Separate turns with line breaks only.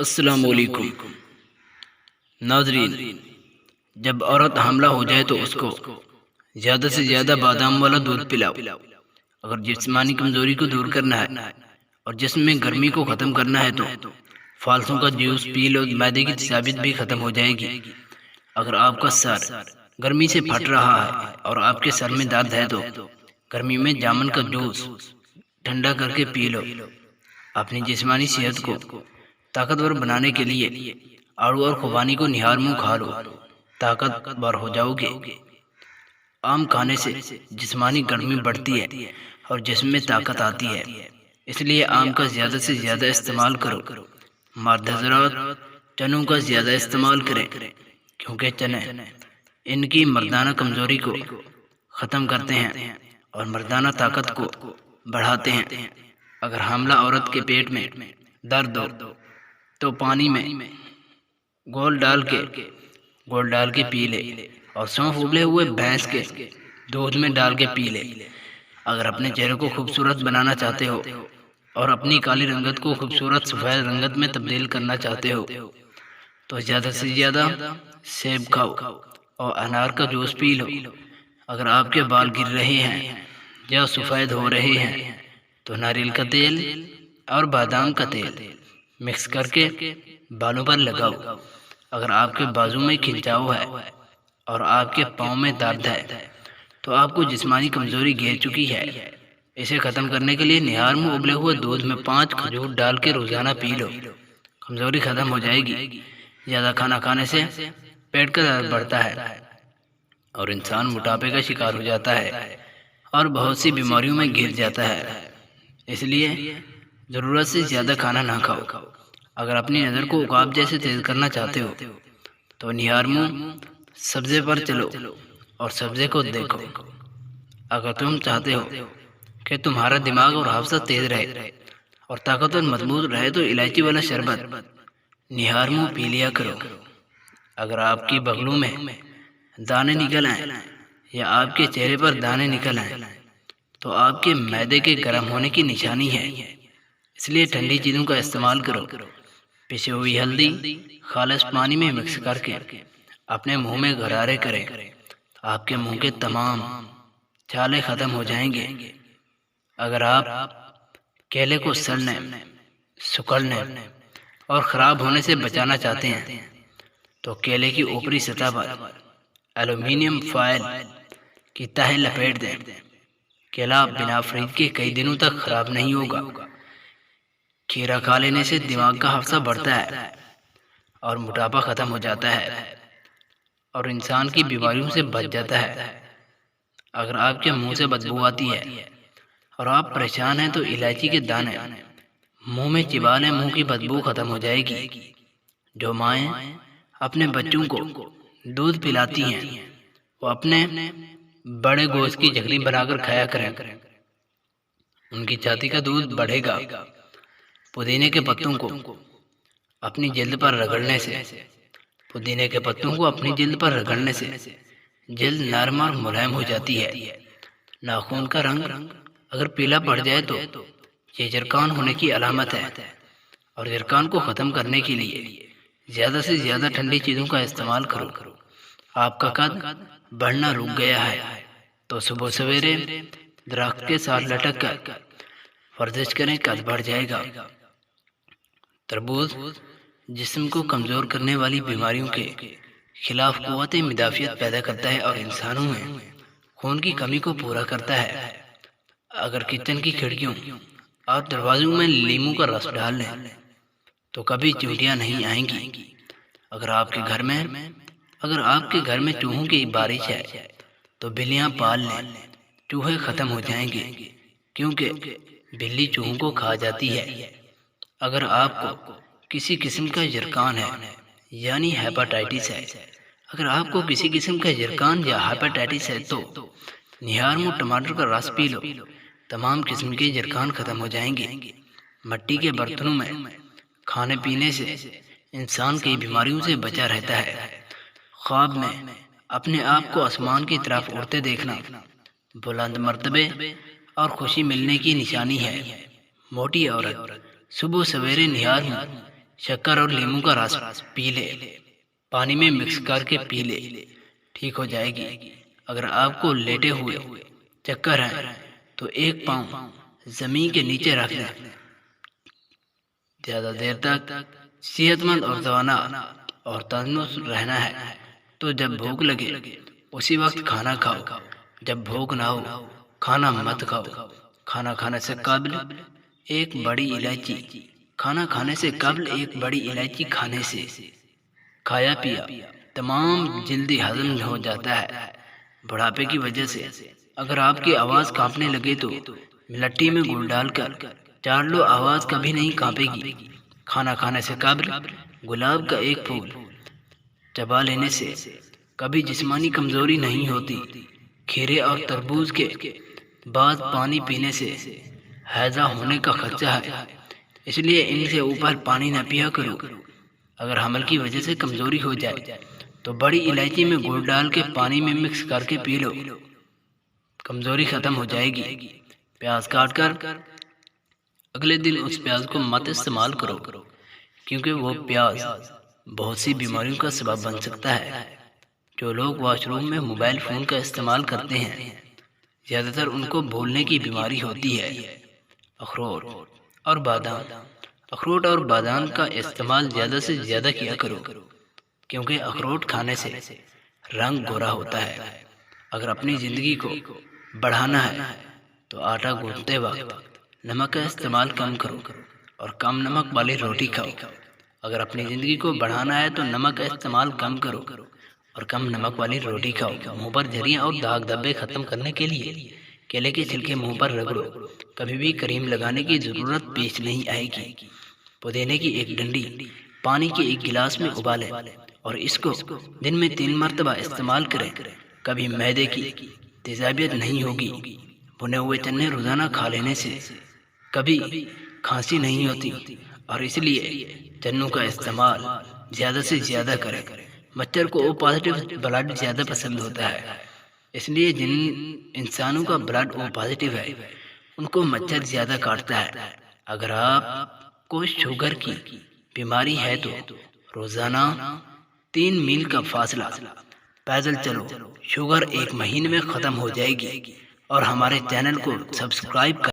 السلام علیکم ناظرین، جب عورت حاملہ ہو جائے تو اس کو زیادہ سے زیادہ بادام والا دودھ پلاؤ۔ اگر جسمانی کمزوری کو دور کرنا ہے اور جسم میں گرمی کو ختم کرنا ہے تو فالسوں کا جوس پی لو، معدے کی تیزابیت بھی ختم ہو جائے گی۔ اگر آپ کا سر گرمی سے پھٹ رہا ہے اور آپ کے سر میں درد ہے تو گرمی میں جامن کا جوس ٹھنڈا کر کے پی لو۔ اپنی جسمانی صحت کو طاقتور بنانے کے لیے آڑو اور خوبانی کو نہار منہ کھا لو، طاقتور ہو جاؤ گے۔ آم کھانے سے جسمانی گرمی بڑھتی ہے اور جسم میں طاقت آتی ہے، اس لیے آم کا زیادہ سے زیادہ استعمال کرو۔ مرد حضرات چنوں کا زیادہ استعمال کریں، کیونکہ چنے ان کی مردانہ کمزوری کو ختم کرتے ہیں اور مردانہ طاقت کو بڑھاتے ہیں۔ اگر حاملہ عورت کے پیٹ میں درد ہو تو پانی میں گول ڈال کے پی لے اور سونف ابلے ہوئے بھینس کے دودھ میں ڈال کے پی لے۔ اگر اپنے چہرے کو خوبصورت بنانا چاہتے ہو اور اپنی کالی رنگت کو خوبصورت سفید رنگت میں تبدیل کرنا چاہتے ہو تو زیادہ سے زیادہ سیب کھاؤ اور انار کا جوس پی لو۔ اگر آپ کے بال گر رہے ہیں یا سفید ہو رہے ہیں تو ناریل کا تیل اور بادام کا تیل مکس کر کے بالوں پر لگاؤ۔ اگر آپ کے بازو میں کھنچاؤ ہے اور آپ کے پاؤں میں درد ہے تو آپ کو جسمانی کمزوری گھیر چکی ہے۔ اسے ختم کرنے کے لیے نہار منہ ابلے ہوئے دودھ میں 5 کھجور ڈال کے روزانہ پی لو، کمزوری ختم ہو جائے گی۔ زیادہ کھانا کھانے سے پیٹ کا درد بڑھتا ہے اور انسان موٹاپے کا شکار ہو جاتا ہے اور بہت سی بیماریوں میں گر جاتا ہے، اس لیے ضرورت سے زیادہ کھانا نہ کھاؤ۔ اگر اپنی نظر کو عقاب جیسے تیز کرنا چاہتے ہو تو نہار منہ سبزے پر چلو اور سبزے کو دیکھو۔ اگر تم چاہتے ہو کہ تمہارا دماغ اور حافظہ تیز رہے اور طاقت اور مضبوط رہے تو الائچی والا شربت نہار منہ پی لیا کرو۔ اگر آپ کی بغلوں میں دانے نکل آئیں یا آپ کے چہرے پر دانے نکل آئیں تو آپ کے معدے کے گرم ہونے کی نشانی ہے، اس لیے ٹھنڈی چیزوں کا استعمال کرو۔ پسی ہوئی ہلدی خالص پانی میں مکس کر کے اپنے منہ میں غرارے کریں، آپ کے منہ کے تمام چھالے ختم ہو جائیں گے۔ اگر آپ کیلے کو سڑنے، سکڑنے اور خراب ہونے سے بچانا چاہتے ہیں تو کیلے کی اوپری سطح پر ایلومینیم فائل کی تہ لپیٹ دیں۔ کیلا بنا فریج کے کئی دنوں تک خراب نہیں ہوگا۔ کھیرا کھا لینے سے دماغ کا حافظہ بڑھتا ہے اور موٹاپا ختم ہو جاتا ہے اور انسان کی بیماریوں سے بچ جاتا ہے۔ اگر آپ کے منہ سے بدبو آتی ہے اور آپ پریشان ہیں تو الائچی کے دانے منہ میں چبا لیں، منہ کی بدبو ختم ہو جائے گی۔ جو مائیں اپنے بچوں کو دودھ پلاتی ہیں وہ اپنے بڑے گوشت کی جگلی بنا کر کھایا کریں، ان کی چھاتی کا دودھ بڑھے گا۔ پودینے کے پتوں کو اپنی جلد پر رگڑنے سے جلد نرم اور ملائم ہو جاتی ہے۔ ناخن کا رنگ اگر پیلا پڑ جائے تو یہ جرکان ہونے کی علامت ہے، اور جرکان کو ختم کرنے کے لیے زیادہ سے زیادہ ٹھنڈی چیزوں کا استعمال کرو۔ آپ کا قد بڑھنا رک گیا ہے تو صبح سویرے درخت کے ساتھ لٹک کر ورزش کریں، قد بڑھ جائے گا۔ تربوز جسم کو کمزور کرنے والی بیماریوں کے خلاف قوت مدافعت پیدا کرتا ہے اور انسانوں میں خون کی کمی کو پورا کرتا ہے۔ اگر کچن کی کھڑکیوں اور دروازوں میں لیموں کا رس ڈال لیں تو کبھی چیونٹیاں نہیں آئیں گی۔ اگر آپ کے گھر میں چوہوں کی بارش ہے تو بلیاں پال لیں، چوہے ختم ہو جائیں گے، کیونکہ بلی چوہوں کو کھا جاتی ہے۔ اگر آپ کو کسی قسم کا جرکان ہے یعنی ہیپاٹائٹس ہے تو نہار منہ ٹماٹر کا رس پی لو، تمام قسم کے جرکان ختم ہو جائیں گے۔ مٹی کے برتنوں میں کھانے پینے سے انسان کئی بیماریوں سے بچا رہتا ہے۔ خواب میں اپنے آپ کو آسمان کی طرف اڑتے دیکھنا بلند مرتبے اور خوشی ملنے کی نشانی ہے۔ موٹی عورت صبح سویرے نہار منہ شکر اور لیموں کا رس پی لے، پانی میں مکس کر کے پی لے، ٹھیک ہو جائے گی۔ اگر آپ کو لیٹے ہوئے چکر ہے تو ایک پاؤں زمین کے نیچے رکھ لیں۔ زیادہ دیر تک صحت مند اور توانا اور تندرست رہنا ہے تو جب بھوک لگے اسی وقت کھانا کھاؤ، جب بھوک نہ ہو کھانا مت کھاؤ۔ کھانا کھانے سے قبل ایک بڑی الائچی، کھانا کھانے سے قبل ایک بڑی الائچی کھانے سے کھایا پیا تمام جلدی ہضم ہو جاتا ہے۔ بڑھاپے کی وجہ سے اگر آپ کی آواز کانپنے لگے تو ملٹی میں گڑ ڈال کر چاٹ لو، آواز کبھی نہیں کانپے گی۔ کھانا کھانے سے قبل گلاب کا ایک پھول چبا لینے سے کبھی جسمانی کمزوری نہیں ہوتی۔ کھیرے اور تربوز کے بعد پانی پینے سے ہیضہ ہونے کا خدشہ ہے، اس لیے ان سے اوپر پانی نہ پیا کرو۔ اگر حمل کی وجہ سے کمزوری ہو جائے تو بڑی الائچی میں گڑ ڈال کے پانی میں مکس کر کے پی لو، کمزوری ختم ہو جائے گی۔ پیاز کاٹ کر اگلے دن اس پیاز کو مت استعمال کرو، کیونکہ وہ پیاز بہت سی بیماریوں کا سبب بن سکتا ہے۔ جو لوگ واش روم میں موبائل فون کا استعمال کرتے ہیں زیادہ تر ان کو بھولنے کی بیماری ہوتی ہے۔ اخروٹ اور بادام، اخروٹ اور بادام کا استعمال زیادہ سے زیادہ کیا کرو، کیونکہ اخروٹ کھانے سے رنگ گورا ہوتا ہے۔ اگر اپنی زندگی کو بڑھانا ہے تو آٹا گوندتے وقت نمک کا استعمال کم کرو اور کم نمک والی روٹی کھاؤ۔ اگر اپنی زندگی کو بڑھانا ہے تو نمک کا استعمال کم کرو اور کم نمک والی روٹی کھاؤ۔ منہ پر جھریاں اور داغ دھبے ختم کرنے کے لیے کیلے کے چھلکے منہ پر رگڑو، کبھی بھی کریم لگانے کی ضرورت پیش نہیں آئے گی۔ پودینے کی ایک ڈنڈی پانی کے ایک گلاس میں ابالیں اور اس کو دن میں 3 مرتبہ استعمال کریں، کبھی معدے کی تیزابیت نہیں ہوگی۔ بھنے ہوئے چنے روزانہ کھا لینے سے کبھی کھانسی نہیں ہوتی، اور اس لیے چنوں کا استعمال زیادہ سے زیادہ کریں۔ مچھر کو او پازیٹیو بلڈ زیادہ پسند ہوتا ہے، اس لیے جن انسانوں کا بلڈ او پازیٹیو ہے ان کو مچھر زیادہ کاٹتا ہے۔ اگر آپ کو شوگر کی بیماری ہے تو روزانہ 3 میل کا فاصلہ پیدل چلو، شوگر 1 مہینے میں ختم ہو جائے گی۔ اور ہمارے چینل کو سبسکرائب کر